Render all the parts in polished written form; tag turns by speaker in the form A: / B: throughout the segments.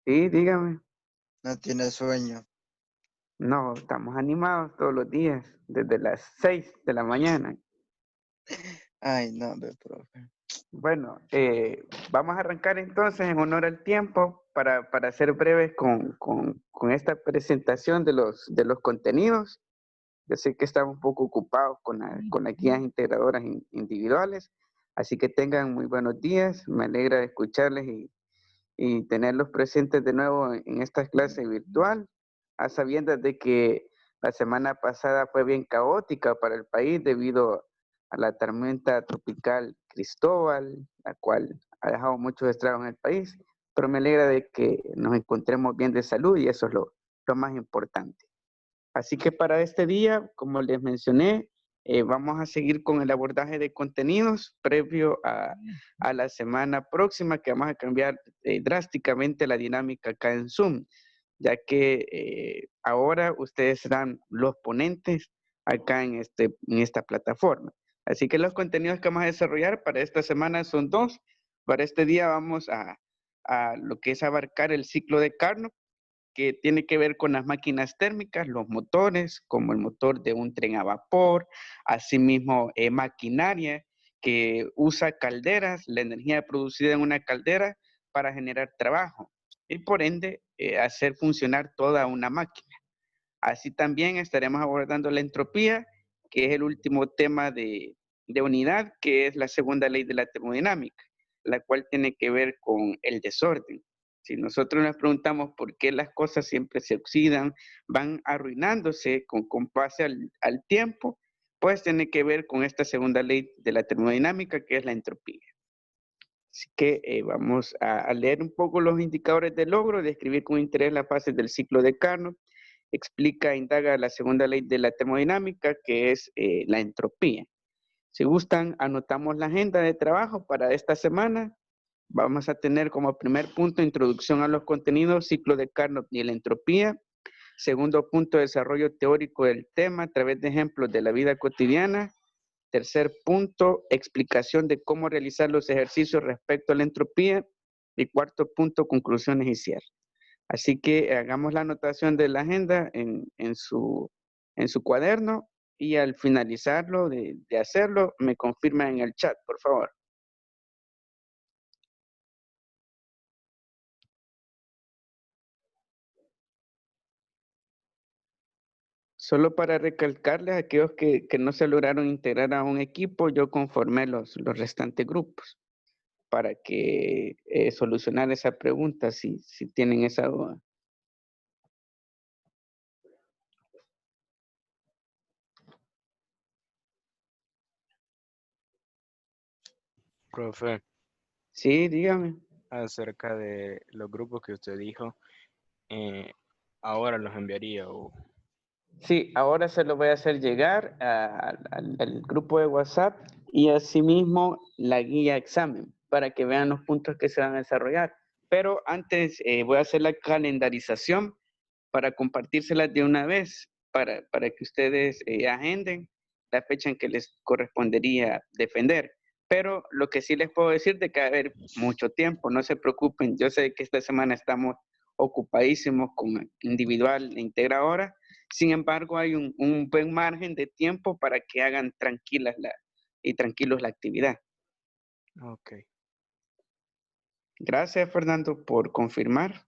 A: Sí, dígame.
B: No tiene sueño.
A: No, estamos animados todos los días, desde las 6 de la mañana.
B: Ay, no, ve, profe.
A: Bueno, vamos a arrancar entonces en honor al tiempo para ser breves con esta presentación de los contenidos. Yo sé que estamos un poco ocupados con las guías integradoras individuales, así que tengan muy buenos días. Me alegra escucharles y tenerlos presentes de nuevo en esta clase virtual, a sabiendas de que la semana pasada fue bien caótica para el país debido a la tormenta tropical Cristóbal, la cual ha dejado muchos estragos en el país, pero me alegra de que nos encontremos bien de salud y eso es lo más importante. Así que para este día, como les mencioné, vamos a seguir con el abordaje de contenidos previo a la semana próxima, que vamos a cambiar drásticamente la dinámica acá en Zoom, ya que ahora ustedes serán los ponentes acá en esta plataforma. Así que los contenidos que vamos a desarrollar para esta semana son dos. Para este día vamos a lo que es abarcar el ciclo de Carnot, que tiene que ver con las máquinas térmicas, los motores, como el motor de un tren a vapor, asimismo maquinaria que usa calderas, la energía producida en una caldera para generar trabajo y por ende hacer funcionar toda una máquina. Así también estaremos abordando la entropía, que es el último tema de unidad, que es la segunda ley de la termodinámica, la cual tiene que ver con el desorden. Si nosotros nos preguntamos por qué las cosas siempre se oxidan, van arruinándose con base al tiempo, pues tiene que ver con esta segunda ley de la termodinámica, que es la entropía. Así que vamos a leer un poco los indicadores de logro, describir con interés las fases del ciclo de Carnot, explica, indaga la segunda ley de la termodinámica, que es la entropía. Si gustan, anotamos la agenda de trabajo para esta semana. Vamos a tener como primer punto introducción a los contenidos, ciclo de Carnot y la entropía. Segundo punto, desarrollo teórico del tema a través de ejemplos de la vida cotidiana. Tercer punto, explicación de cómo realizar los ejercicios respecto a la entropía. Y cuarto punto, conclusiones y cierre. Así que hagamos la anotación de la agenda en su cuaderno y al finalizarlo de hacerlo, me confirma en el chat, por favor. Solo para recalcarles a aquellos que no se lograron integrar a un equipo, yo conformé los restantes grupos para que solucionar esa pregunta si tienen esa duda.
C: Profe,
A: Sí, dígame.
C: acerca de los grupos que usted dijo, eh, ahora los enviaría o...
A: Sí, ahora se lo voy a hacer llegar al grupo de WhatsApp y asimismo la guía examen para que vean los puntos que se van a desarrollar. Pero antes voy a hacer la calendarización para compartírselas de una vez, para que ustedes agenden la fecha en que les correspondería defender. Pero lo que sí les puedo decir de que va a haber mucho tiempo, no se preocupen, yo sé que esta semana estamos ocupadísimos con individual e integradora, sin embargo hay un buen margen de tiempo para que hagan y tranquilos la actividad.
C: Ok.
A: Gracias, Fernando, por confirmar.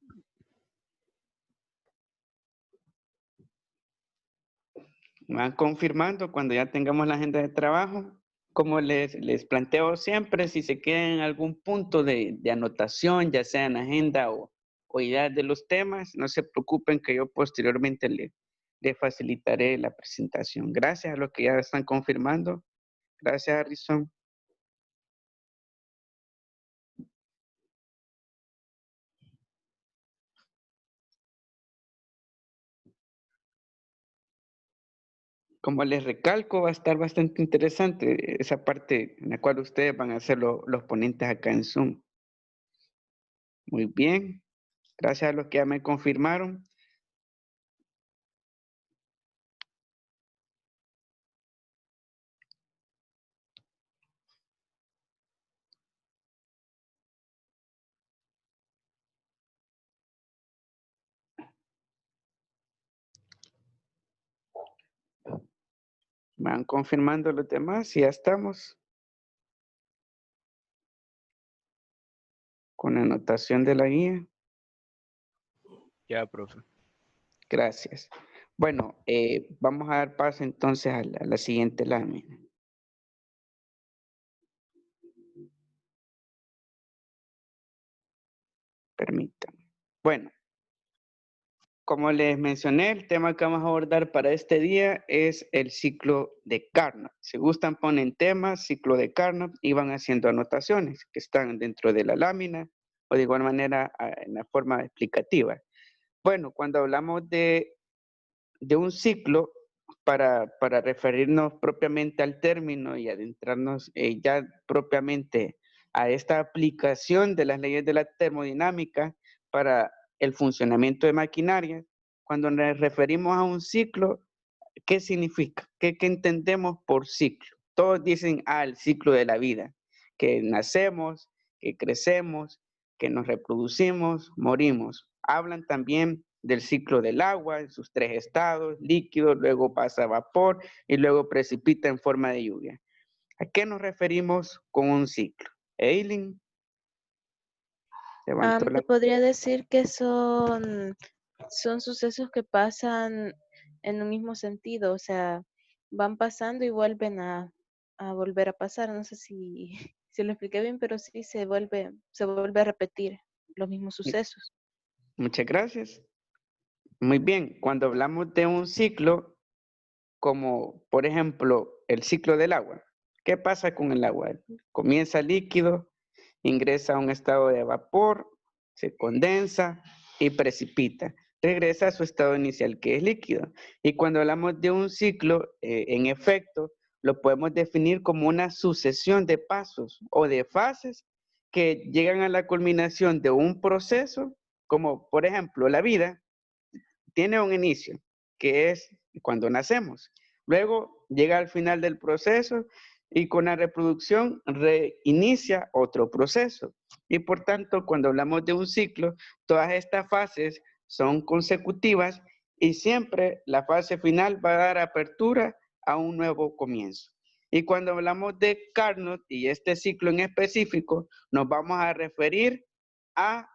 A: Van confirmando cuando ya tengamos la agenda de trabajo. Como les planteo siempre, si se quedan en algún punto de anotación, ya sea en agenda o ideas de los temas, no se preocupen que yo posteriormente le facilitaré la presentación. Gracias a los que ya están confirmando. Gracias, Harrison. Como les recalco, va a estar bastante interesante esa parte en la cual ustedes van a ser los ponentes acá en Zoom. Muy bien. Gracias a los que ya me confirmaron. Van confirmando los demás y ya estamos con la anotación de la guía.
C: Ya, profe.
A: Gracias. Bueno, vamos a dar paso entonces a la siguiente lámina. Permítanme. Bueno, como les mencioné, el tema que vamos a abordar para este día es el ciclo de Carnot. Si gustan, ponen temas, ciclo de Carnot y van haciendo anotaciones que están dentro de la lámina o de igual manera en la forma explicativa. Bueno, cuando hablamos de un ciclo, para referirnos propiamente al término y adentrarnos ya propiamente a esta aplicación de las leyes de la termodinámica para el funcionamiento de maquinaria, cuando nos referimos a un ciclo, ¿qué significa? ¿Qué entendemos por ciclo? Todos dicen, el ciclo de la vida, que nacemos, que crecemos, que nos reproducimos, morimos. Hablan también del ciclo del agua, en sus 3 estados, líquido, luego pasa a vapor y luego precipita en forma de lluvia. ¿A qué nos referimos con un ciclo? Eileen levantó la...
D: Te podría decir que son sucesos que pasan en un mismo sentido, o sea, van pasando y vuelven a volver a pasar. No sé si, si lo expliqué bien, pero sí se vuelve a repetir los mismos sucesos.
A: Muchas gracias. Muy bien, cuando hablamos de un ciclo, como por ejemplo el ciclo del agua, ¿qué pasa con el agua? Comienza líquido, ingresa a un estado de vapor, se condensa y precipita. Regresa a su estado inicial, que es líquido. Y cuando hablamos de un ciclo, en efecto, lo podemos definir como una sucesión de pasos o de fases que llegan a la culminación de un proceso, como por ejemplo la vida, tiene un inicio, que es cuando nacemos. Luego llega al final del proceso y con la reproducción reinicia otro proceso. Y por tanto, cuando hablamos de un ciclo, todas estas fases son consecutivas y siempre la fase final va a dar apertura a un nuevo comienzo. Y cuando hablamos de Carnot y este ciclo en específico, nos vamos a referir a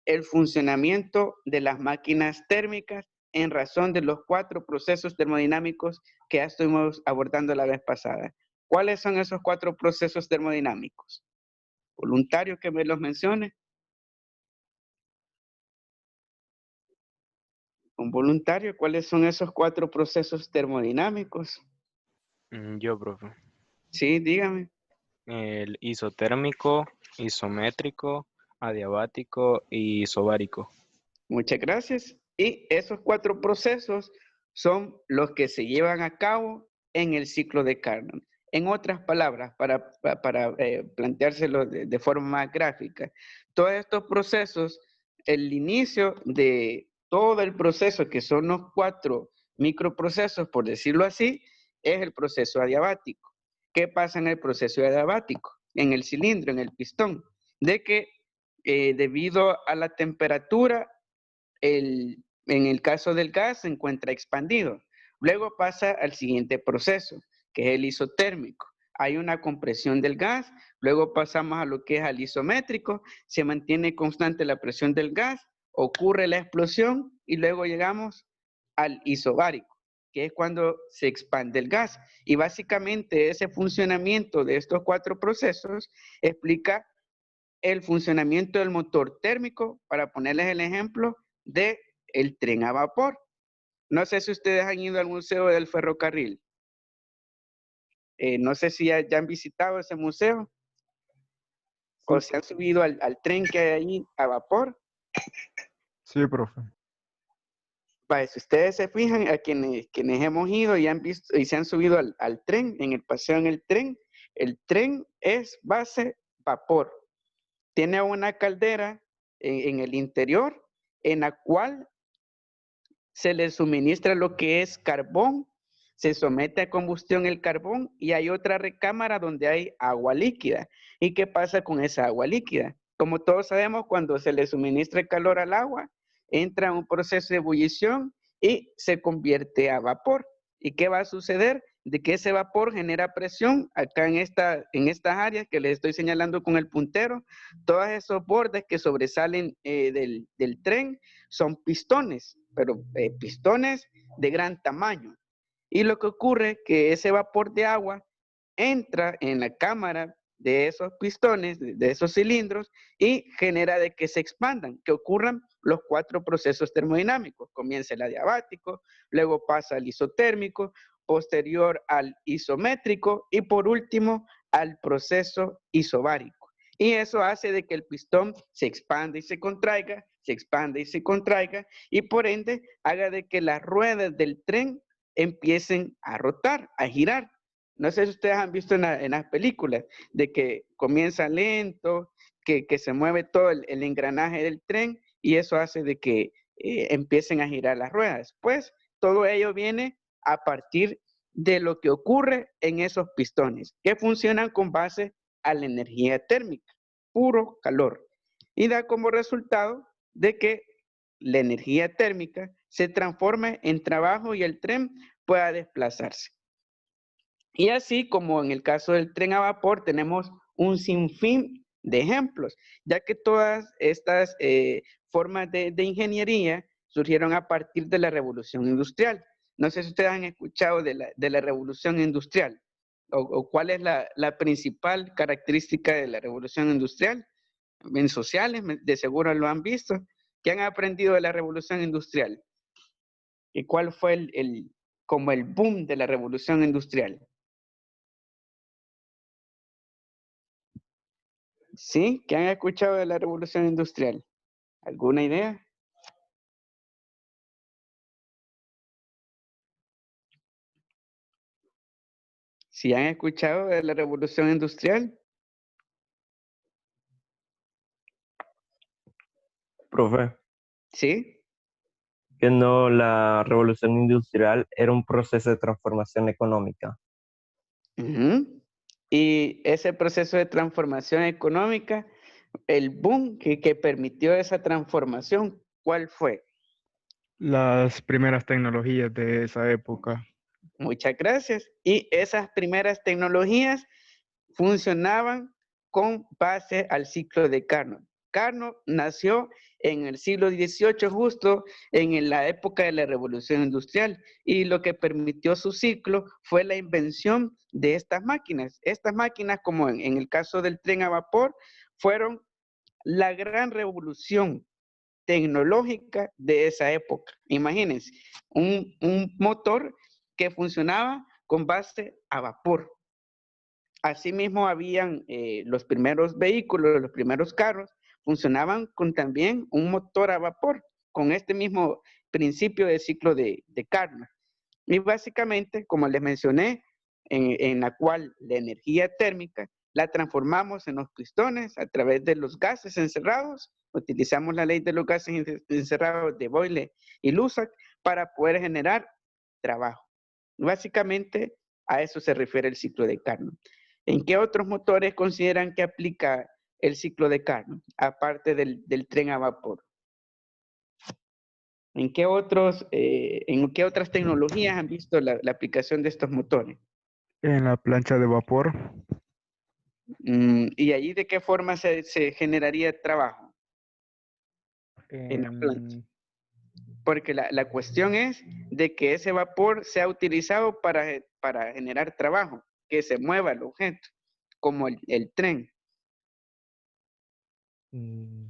A: el funcionamiento de las máquinas térmicas en razón de los 4 procesos termodinámicos que ya estuvimos abordando la vez pasada. ¿Cuáles son esos 4 procesos termodinámicos? ¿Voluntario que me los mencione? ¿Un voluntario? ¿Cuáles son esos 4 procesos termodinámicos?
C: Yo, profe.
A: Sí, dígame.
C: El isotérmico, isométrico, adiabático y isobárico.
A: Muchas gracias. Y esos 4 procesos son los que se llevan a cabo en el ciclo de Carnot. En otras palabras, para planteárselo de forma más gráfica, todos estos procesos, el inicio de todo el proceso, que son los 4 microprocesos, por decirlo así, es el proceso adiabático. ¿Qué pasa en el proceso adiabático? En el cilindro, en el pistón, de que debido a la temperatura, en el caso del gas se encuentra expandido. Luego pasa al siguiente proceso, que es el isotérmico. Hay una compresión del gas, luego pasamos a lo que es al isométrico, se mantiene constante la presión del gas, ocurre la explosión y luego llegamos al isobárico, que es cuando se expande el gas. Y básicamente ese funcionamiento de estos 4 procesos explica el funcionamiento del motor térmico, para ponerles el ejemplo de el tren a vapor. No sé si ustedes han ido al Museo del Ferrocarril. No sé si ya han visitado ese museo o se han subido al tren que hay ahí a vapor.
E: Sí, profe.
A: Vale, si ustedes se fijan, a quienes hemos ido y han visto y se han subido al tren, en el paseo en el tren es base vapor. Tiene una caldera en el interior en la cual se le suministra lo que es carbón, se somete a combustión el carbón y hay otra recámara donde hay agua líquida. ¿Y qué pasa con esa agua líquida? Como todos sabemos, cuando se le suministra el calor al agua, entra en un proceso de ebullición y se convierte a vapor. ¿Y qué va a suceder? de que ese vapor genera presión acá en estas áreas que les estoy señalando con el puntero. Todos esos bordes que sobresalen del tren son pistones, pero pistones de gran tamaño. Y lo que ocurre es que ese vapor de agua entra en la cámara de esos pistones, de esos cilindros, y genera de que se expandan, que ocurran los 4 procesos termodinámicos. Comienza el adiabático, luego pasa al isotérmico, posterior al isométrico y por último al proceso isobárico. Y eso hace de que el pistón se expanda y se contraiga, se expanda y se contraiga, y por ende haga de que las ruedas del tren empiecen a rotar, a girar. No sé si ustedes han visto en las películas, de que comienza lento, que se mueve todo el engranaje del tren, y eso hace de que empiecen a girar las ruedas. Pues todo ello viene a partir de lo que ocurre en esos pistones, que funcionan con base a la energía térmica, puro calor. Y da como resultado de que la energía térmica se transforme en trabajo y el tren pueda desplazarse. Y así como en el caso del tren a vapor, tenemos un sinfín de ejemplos, ya que todas estas formas de ingeniería surgieron a partir de la revolución industrial. No sé si ustedes han escuchado de la revolución industrial, o cuál es la principal característica de la revolución industrial. En sociales, de seguro lo han visto. ¿Qué han aprendido de la revolución industrial? ¿Y cuál fue como el boom de la revolución industrial? ¿Sí? ¿Qué han escuchado de la revolución industrial? ¿Alguna idea? ¿Sí han escuchado de la revolución industrial?
F: Profe,
A: ¿Sí?
F: que no, la revolución industrial era un proceso de transformación económica.
A: Ujú. Y ese proceso de transformación económica, el boom que permitió esa transformación, ¿cuál fue?
E: Las primeras tecnologías de esa época.
A: Muchas gracias. Y esas primeras tecnologías funcionaban con base al ciclo de Carnot. Carnot nació en el siglo XVIII, justo en la época de la Revolución Industrial, y lo que permitió su ciclo fue la invención de estas máquinas. Estas máquinas, como en el caso del tren a vapor, fueron la gran revolución tecnológica de esa época. Imagínense, un motor que funcionaba con base a vapor. Asimismo, habían los primeros vehículos, los primeros carros, funcionaban con también un motor a vapor, con este mismo principio de ciclo de Carnot. Y básicamente, como les mencioné, en la cual la energía térmica la transformamos en los pistones a través de los gases encerrados. Utilizamos la ley de los gases encerrados de Boyle y Lusac para poder generar trabajo. Básicamente, a eso se refiere el ciclo de Carnot. ¿En qué otros motores consideran que aplica el ciclo de Carnot, aparte del tren a vapor? ¿En qué otras tecnologías han visto la aplicación de estos motores?
E: En la plancha de vapor.
A: ¿Y allí de qué forma se generaría trabajo en la plancha?
E: En-
A: Porque la cuestión es de que ese vapor sea utilizado para generar trabajo, que se mueva el objeto, como el tren.
F: Mm,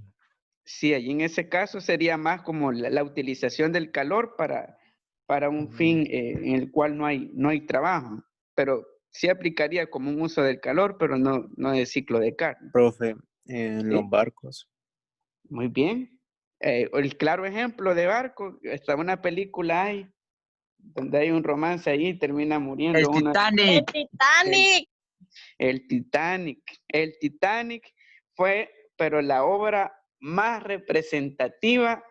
A: Sí, allí en ese caso sería más como la utilización del calor para un fin en el cual no hay trabajo, pero sí aplicaría como un uso del calor, pero no del ciclo de Carnot.
G: Profe, en los
A: ¿Sí?
G: barcos.
A: Muy bien. El claro ejemplo de barco, está una película ahí, donde hay un romance ahí y termina muriendo
B: El
A: uno.
B: Titanic.
D: Titanic.
A: El Titanic. El Titanic fue, pero la obra más representativa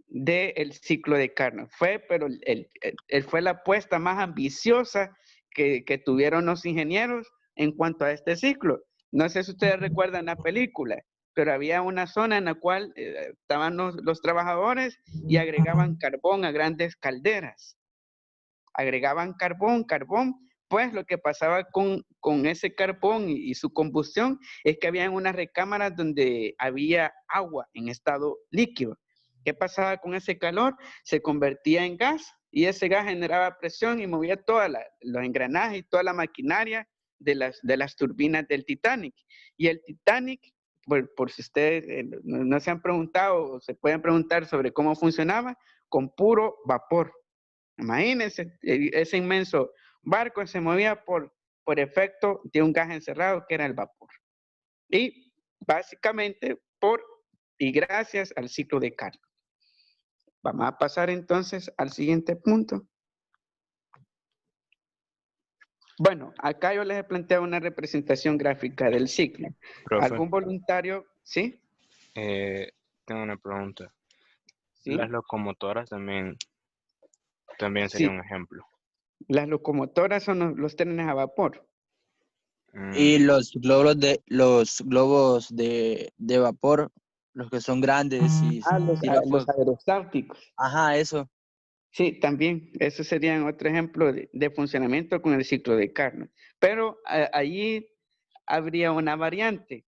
A: del ciclo de Carnot. Pero fue la apuesta más ambiciosa que tuvieron los ingenieros en cuanto a este ciclo. No sé si ustedes recuerdan la película, pero había una zona en la cual estaban los trabajadores y agregaban carbón a grandes calderas. agregaban carbón, pues lo que pasaba con ese carbón y su combustión es que había unas recámaras donde había agua en estado líquido. ¿Qué pasaba con ese calor? Se convertía en gas y ese gas generaba presión y movía todos los engranajes y toda la maquinaria de las turbinas del Titanic. Y el Titanic, por si ustedes no se han preguntado o se pueden preguntar sobre cómo funcionaba, con puro vapor. Imagínense, ese inmenso barco se movía por efecto de un gas encerrado que era el vapor. Y básicamente y gracias al ciclo de Carnot. Vamos a pasar entonces al siguiente punto. Bueno, acá yo les he planteado una representación gráfica del ciclo.
C: Profe,
A: ¿Algún voluntario? ¿Sí?
C: tengo una pregunta.
A: ¿Sí?
C: Las locomotoras también sería
A: Sí.
C: un ejemplo.
A: Las locomotoras son los trenes a vapor.
B: Y los globos de vapor, los que son grandes y tiran
A: Los
B: fuego.
A: aerostáticos.
B: Ajá, eso.
A: Sí, también. Eso sería otro ejemplo de funcionamiento con el ciclo de Carnot. Pero allí habría una variante,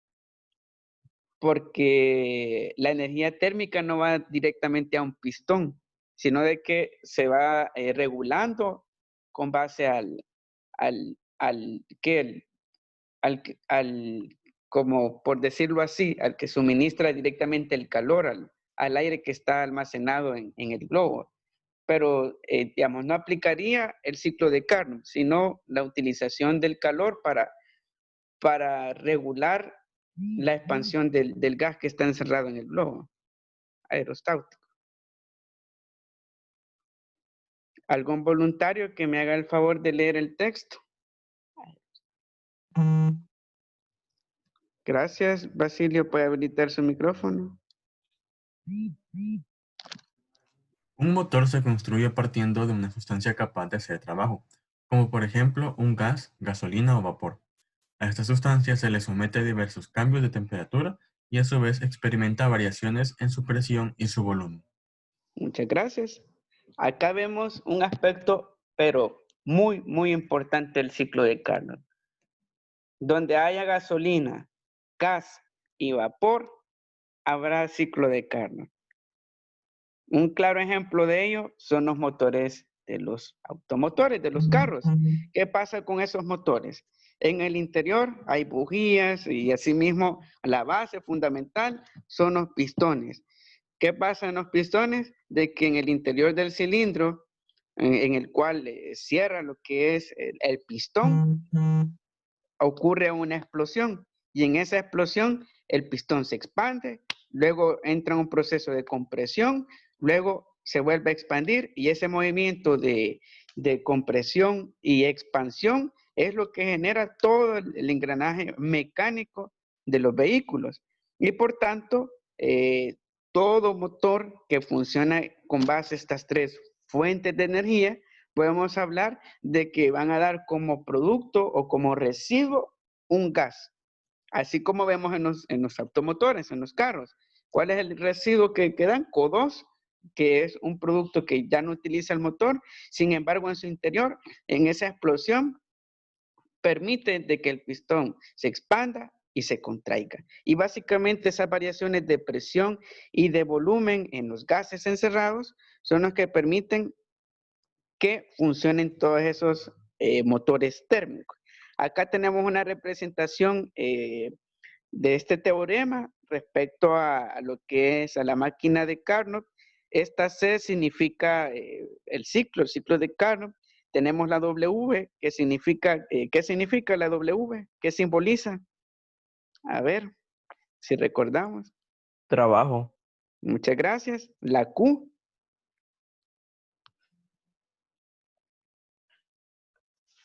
A: porque la energía térmica no va directamente a un pistón, sino de que se va regulando con base como por decirlo así, al que suministra directamente el calor al aire que está almacenado en el globo. Pero, digamos, no aplicaría el ciclo de Carnot, sino la utilización del calor para regular la expansión del gas que está encerrado en el globo aerostático. ¿Algún voluntario que me haga el favor de leer el texto? Gracias. Basilio, ¿puede habilitar su micrófono?
G: Un motor se construye partiendo de una sustancia capaz de hacer trabajo, como por ejemplo un gas, gasolina o vapor. A esta sustancia se le somete a diversos cambios de temperatura y a su vez experimenta variaciones en su presión y su volumen.
A: Muchas gracias. Acá vemos un aspecto, pero muy, muy importante del ciclo de Carnot. Donde haya gasolina, gas y vapor, habrá ciclo de Carnot. Un claro ejemplo de ello son los motores de los automotores, de los carros. ¿Qué pasa con esos motores? En el interior hay bujías y asimismo la base fundamental son los pistones. ¿Qué pasa en los pistones? De que en el interior del cilindro, en el cual cierra lo que es el pistón, ocurre una explosión y en esa explosión el pistón se expande, luego entra un proceso de compresión, luego se vuelve a expandir y ese movimiento de compresión y expansión es lo que genera todo el engranaje mecánico de los vehículos. Y por tanto, todo motor que funciona con base a estas tres fuentes de energía, podemos hablar de que van a dar como producto o como residuo un gas. Así como vemos en los automotores, en los carros. ¿Cuál es el residuo que dan? CO2, que es un producto que ya no utiliza el motor. Sin embargo, en su interior, en esa explosión, permite de que el pistón se expanda y se contraiga. Y básicamente esas variaciones de presión y de volumen en los gases encerrados son los que permiten que funcionen todos esos motores térmicos. Acá tenemos una representación de este teorema respecto a lo que es a la máquina de Carnot. Esta C significa el ciclo de Carnot. Tenemos la W, que significa, ¿qué significa la W? ¿Qué simboliza? A ver, si recordamos.
F: Trabajo.
A: Muchas gracias. La Q.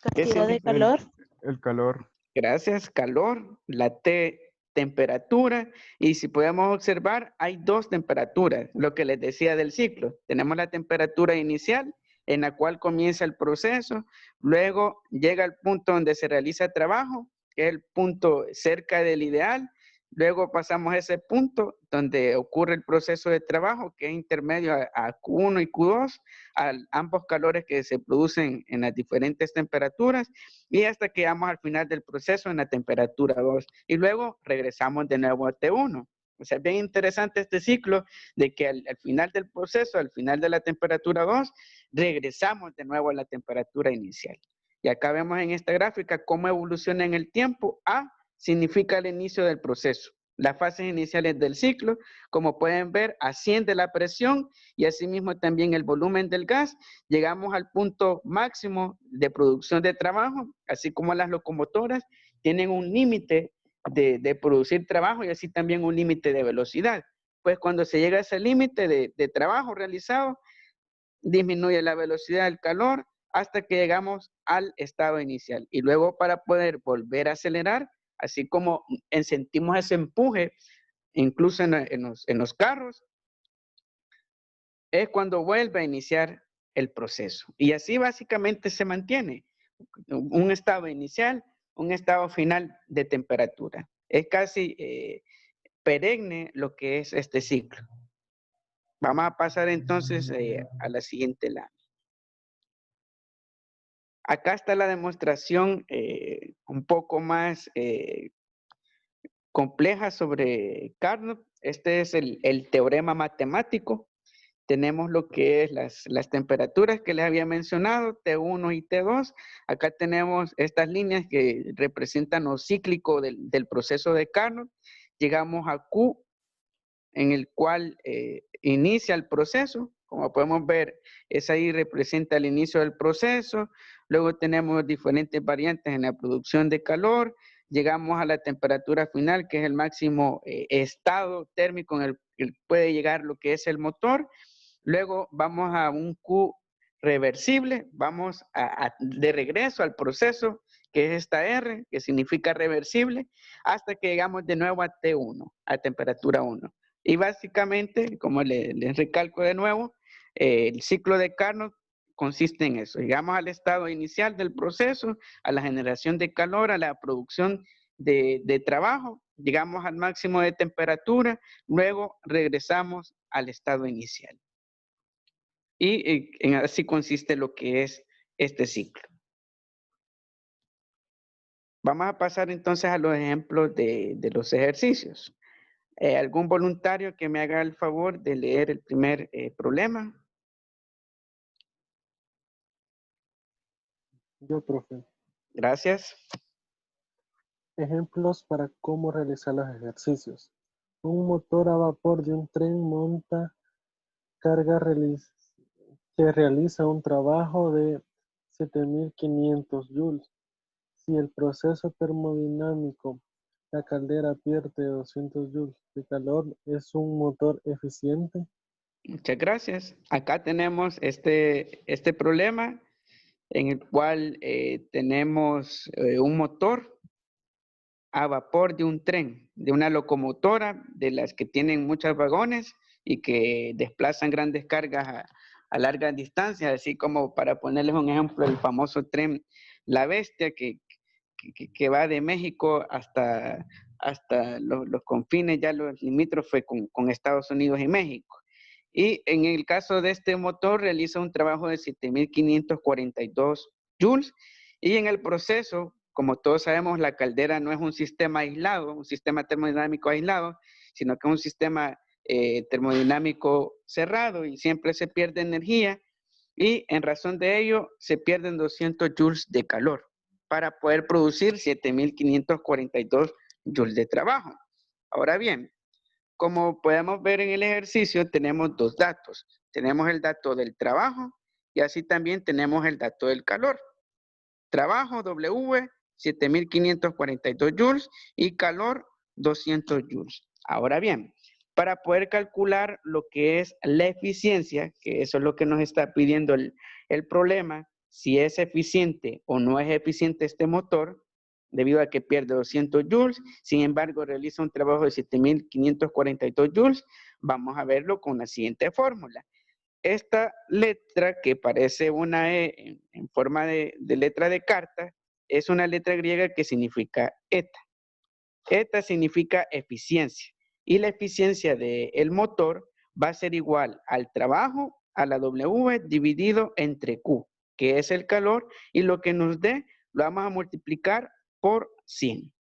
D: Cantidad de calor.
E: El calor.
A: Gracias, calor. La T, temperatura. Y si podemos observar, hay dos temperaturas, lo que les decía del ciclo. Tenemos la temperatura inicial, en la cual comienza el proceso. Luego llega el punto donde se realiza trabajo, que es el punto cerca del ideal. Luego pasamos a ese punto donde ocurre el proceso de trabajo, que es intermedio a Q1 y Q2, a ambos calores que se producen en las diferentes temperaturas, y hasta que llegamos al final del proceso en la temperatura 2. Y luego regresamos de nuevo a T1. O sea, es bien interesante este ciclo de que al final del proceso, al final de la temperatura 2, regresamos de nuevo a la temperatura inicial. Y acá vemos en esta gráfica cómo evoluciona en el tiempo. A significa el inicio del proceso. Las fases iniciales del ciclo, como pueden ver, asciende la presión y asimismo también el volumen del gas. Llegamos al punto máximo de producción de trabajo, así como las locomotoras tienen un límite de producir trabajo y así también un límite de velocidad. Pues cuando se llega a ese límite de trabajo realizado, disminuye la velocidad del calor hasta que llegamos al estado inicial. Y luego para poder volver a acelerar, así como sentimos ese empuje, incluso en los carros, es cuando vuelve a iniciar el proceso. Y así básicamente se mantiene un estado inicial, un estado final de temperatura. Es casi perenne lo que es este ciclo. Vamos a pasar entonces a la siguiente lámina. Acá está la demostración un poco más compleja sobre Carnot. Este es el teorema matemático. Tenemos lo que es las temperaturas que les había mencionado, T1 y T2. Acá tenemos estas líneas que representan lo cíclico del proceso de Carnot. Llegamos a Q, en el cual inicia el proceso. Como podemos ver, esa ahí representa el inicio del proceso. Luego tenemos diferentes variantes en la producción de calor. Llegamos a la temperatura final, que es el máximo estado térmico en el que puede llegar lo que es el motor. Luego vamos a un Q reversible. Vamos de regreso al proceso, que es esta R, que significa reversible, hasta que llegamos de nuevo a T1, a temperatura 1. Y básicamente, como les recalco de nuevo, el ciclo de Carnot consiste en eso. Llegamos al estado inicial del proceso, a la generación de calor, a la producción de trabajo, llegamos al máximo de temperatura, luego regresamos al estado inicial. Y así consiste lo que es este ciclo. Vamos a pasar entonces a los ejemplos de los ejercicios. ¿Algún voluntario que me haga el favor de leer el primer problema?
H: Yo, profe.
A: Gracias.
H: Ejemplos para cómo realizar los ejercicios. Un motor a vapor de un tren monta carga que realiza un trabajo de 7500 joules. Si el proceso termodinámico, la caldera pierde 200 joules de calor, ¿es un motor eficiente?
A: Muchas gracias. Acá tenemos este problema en el cual tenemos un motor a vapor de un tren, de una locomotora, de las que tienen muchos vagones y que desplazan grandes cargas a largas distancias, así como para ponerles un ejemplo, el famoso tren La Bestia, que va de México hasta los confines, ya los limítrofes con Estados Unidos y México. Y en el caso de este motor realiza un trabajo de 7542 joules y en el proceso, como todos sabemos, la caldera no es un sistema aislado, un sistema termodinámico aislado, sino que es un sistema termodinámico cerrado y siempre se pierde energía y en razón de ello se pierden 200 joules de calor para poder producir 7542 joules de trabajo. Ahora bien, como podemos ver en el ejercicio, tenemos dos datos. Tenemos el dato del trabajo y así también tenemos el dato del calor. Trabajo W, 7542 joules y calor 200 joules. Ahora bien, para poder calcular lo que es la eficiencia, que eso es lo que nos está pidiendo el problema, si es eficiente o no es eficiente este motor, debido a que pierde 200 joules, sin embargo realiza un trabajo de 7542 joules, vamos a verlo con la siguiente fórmula. Esta letra que parece una E en forma de letra de carta, es una letra griega que significa eta. Esta significa eficiencia. Y la eficiencia del motor va a ser igual al trabajo, a la W dividido entre Q, que es el calor, y lo que nos dé lo vamos a multiplicar por 100.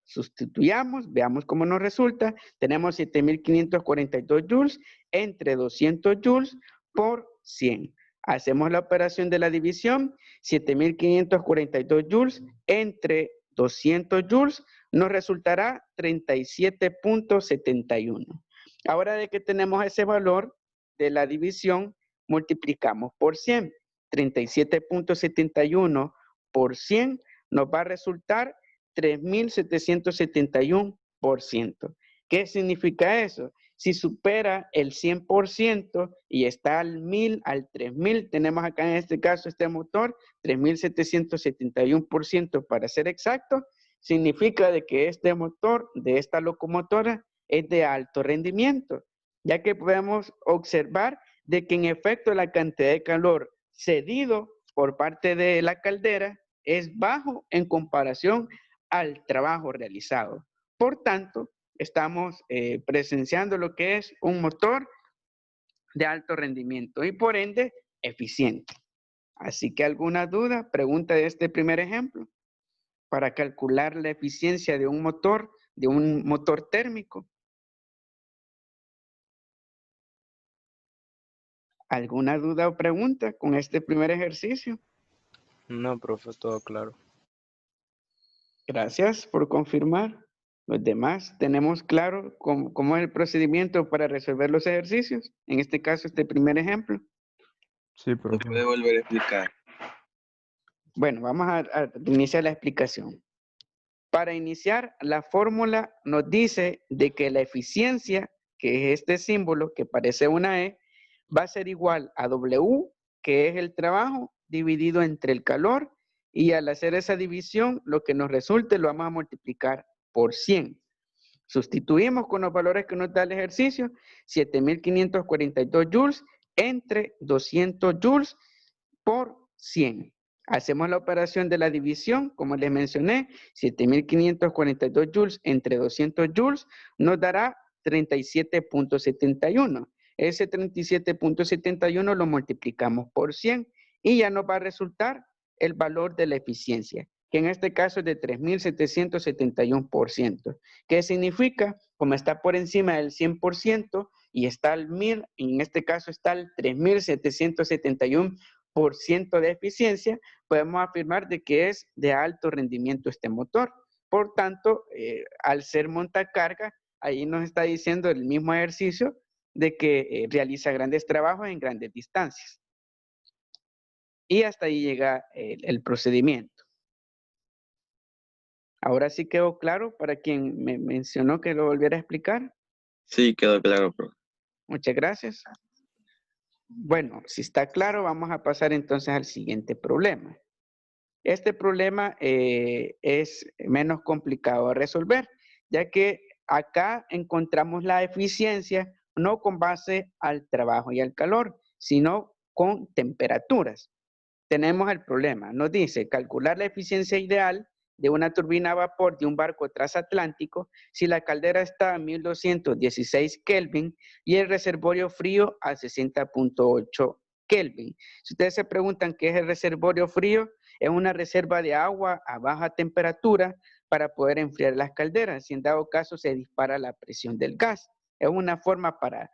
A: Sustituyamos, veamos cómo nos resulta. Tenemos 7.542 joules entre 200 joules por 100. Hacemos la operación de la división. 7.542 joules entre 200 joules nos resultará 37.71. Ahora de que tenemos ese valor de la división, multiplicamos por 100. 37.71 por 100 nos va a resultar 3.771%. ¿Qué significa eso? Si supera el 100% y está al 1.000, al 3.000, tenemos acá en este caso este motor, 3.771% para ser exacto, significa de que este motor de esta locomotora es de alto rendimiento, ya que podemos observar de que en efecto la cantidad de calor cedido por parte de la caldera es bajo en comparación al trabajo realizado. Por tanto, estamos presenciando lo que es un motor de alto rendimiento y por ende eficiente. Así que alguna duda, pregunta de este primer ejemplo para calcular la eficiencia de un motor térmico. ¿Alguna duda o pregunta con este primer ejercicio?
C: No, profe, todo claro.
A: Gracias por confirmar. Los demás, ¿tenemos claro cómo es el procedimiento para resolver los ejercicios? En este caso, este primer ejemplo.
E: Sí, profe.
B: ¿Puede volver a explicar?
A: Bueno, vamos a iniciar la explicación. Para iniciar, la fórmula nos dice de que la eficiencia, que es este símbolo que parece una E, va a ser igual a W, que es el trabajo, dividido entre el calor, y al hacer esa división, lo que nos resulte lo vamos a multiplicar por 100. Sustituimos con los valores que nos da el ejercicio, 7.542 joules entre 200 joules por 100. Hacemos la operación de la división, como les mencioné, 7.542 joules entre 200 joules nos dará 37.71. Ese 37.71 lo multiplicamos por 100 y ya nos va a resultar el valor de la eficiencia, que en este caso es de 3.771%. ¿Qué significa? Como está por encima del 100% y está al 1.000, en este caso está al 3.771% de eficiencia, podemos afirmar de que es de alto rendimiento este motor. Por tanto, al ser montacarga, ahí nos está diciendo el mismo ejercicio de que realiza grandes trabajos en grandes distancias. Y hasta ahí llega el procedimiento. Ahora sí quedó claro para quien me mencionó que lo volviera a explicar.
B: Sí, quedó claro, profe.
A: Muchas gracias. Bueno, si está claro, vamos a pasar entonces al siguiente problema. Este problema es menos complicado de resolver, ya que acá encontramos la eficiencia no con base al trabajo y al calor, sino con temperaturas. Tenemos el problema, nos dice calcular la eficiencia ideal de una turbina a vapor de un barco transatlántico si la caldera está a 1216 Kelvin y el reservorio frío a 60.8 Kelvin. Si ustedes se preguntan qué es el reservorio frío, es una reserva de agua a baja temperatura para poder enfriar las calderas. Si en dado caso se dispara la presión del gas. Es una forma para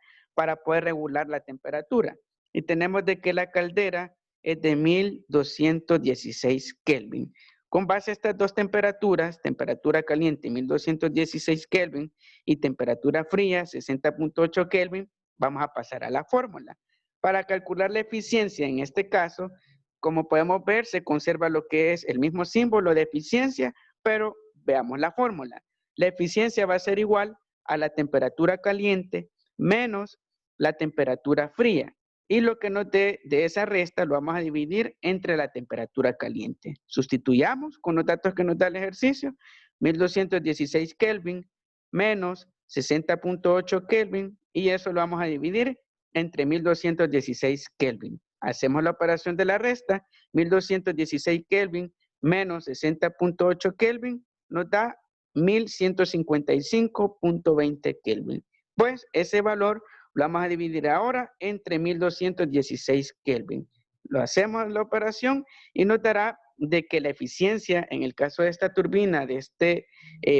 A: poder regular la temperatura. Y tenemos de que la caldera es de 1216 Kelvin. Con base a estas dos temperaturas, temperatura caliente 1216 Kelvin y temperatura fría 60.8 Kelvin, vamos a pasar a la fórmula. Para calcular la eficiencia en este caso, como podemos ver, se conserva lo que es el mismo símbolo de eficiencia, pero veamos la fórmula. La eficiencia va a ser igual a la temperatura caliente menos la temperatura fría. Y lo que nos dé de esa resta lo vamos a dividir entre la temperatura caliente. Sustituyamos con los datos que nos da el ejercicio. 1216 Kelvin menos 60.8 Kelvin y eso lo vamos a dividir entre 1216 Kelvin. Hacemos la operación de la resta. 1216 Kelvin menos 60.8 Kelvin nos da 1155.20 Kelvin. Pues ese valor lo vamos a dividir ahora entre 1216 Kelvin. Lo hacemos la operación y nos dará de que la eficiencia en el caso de esta turbina, de este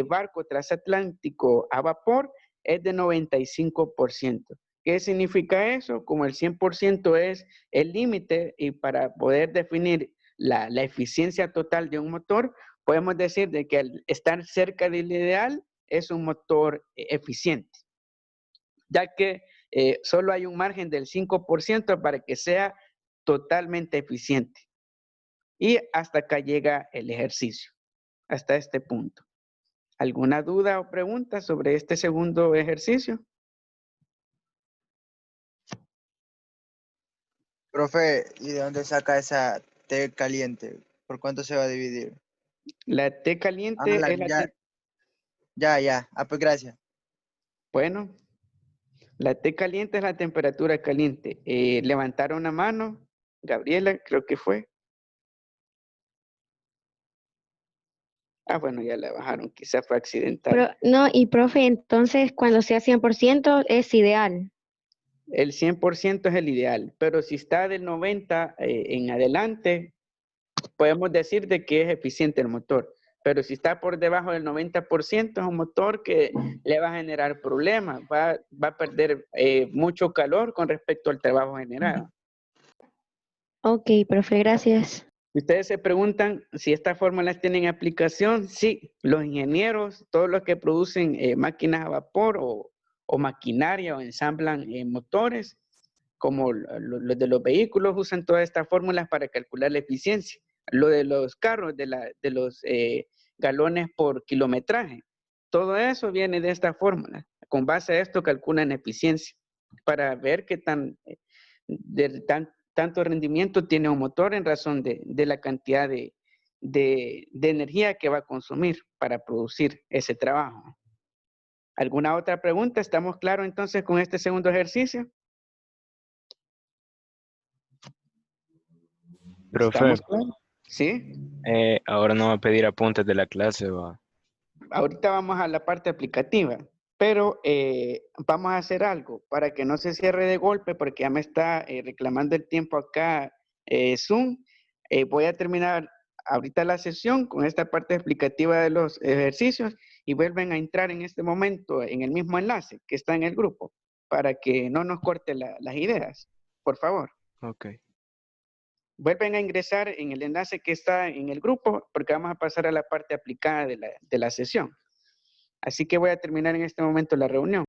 A: barco transatlántico a vapor, es de 95%. ¿Qué significa eso? Como el 100% es el límite y para poder definir la eficiencia total de un motor, podemos decir de que al estar cerca del ideal es un motor eficiente, ya que solo hay un margen del 5% para que sea totalmente eficiente. Y hasta acá llega el ejercicio, hasta este punto. ¿Alguna duda o pregunta sobre este segundo ejercicio?
I: Profe, ¿y de dónde saca esa T caliente? ¿Por cuánto se va a dividir?
A: La T caliente es la
I: ya. Ah, pues gracias.
A: Bueno, la T caliente es la temperatura caliente. Levantaron una mano, Gabriela, creo que fue. Ah, bueno, ya la bajaron, quizás fue accidental.
J: No, y profe, entonces cuando sea 100% es ideal.
A: El 100% es el ideal, pero si está del 90 en adelante, podemos decir de que es eficiente el motor. Pero si está por debajo del 90%, es un motor que le va a generar problemas, va a perder mucho calor con respecto al trabajo generado.
J: Ok, profe, gracias.
A: Ustedes se preguntan si estas fórmulas tienen aplicación. Sí, los ingenieros, todos los que producen máquinas a vapor o maquinaria o ensamblan motores, como los de los vehículos, usan todas estas fórmulas para calcular la eficiencia. Lo de los carros, de los galones por kilometraje, todo eso viene de esta fórmula. Con base a esto calculan eficiencia para ver qué tanto rendimiento tiene un motor en razón de la cantidad de energía que va a consumir para producir ese trabajo. ¿Alguna otra pregunta? ¿Estamos claros entonces con este segundo ejercicio?
C: Profe,
A: ¿Estamos claros? ¿Sí?
C: ahora no va a pedir apuntes de la clase, va.
A: Ahorita vamos a la parte aplicativa, pero vamos a hacer algo para que no se cierre de golpe porque ya me está reclamando el tiempo acá Zoom. Voy a terminar ahorita la sesión con esta parte explicativa de los ejercicios y vuelven a entrar en este momento en el mismo enlace que está en el grupo para que no nos corte las ideas, por favor.
C: Ok.
A: Vuelven a ingresar en el enlace que está en el grupo porque vamos a pasar a la parte aplicada de la sesión. Así que voy a terminar en este momento la reunión.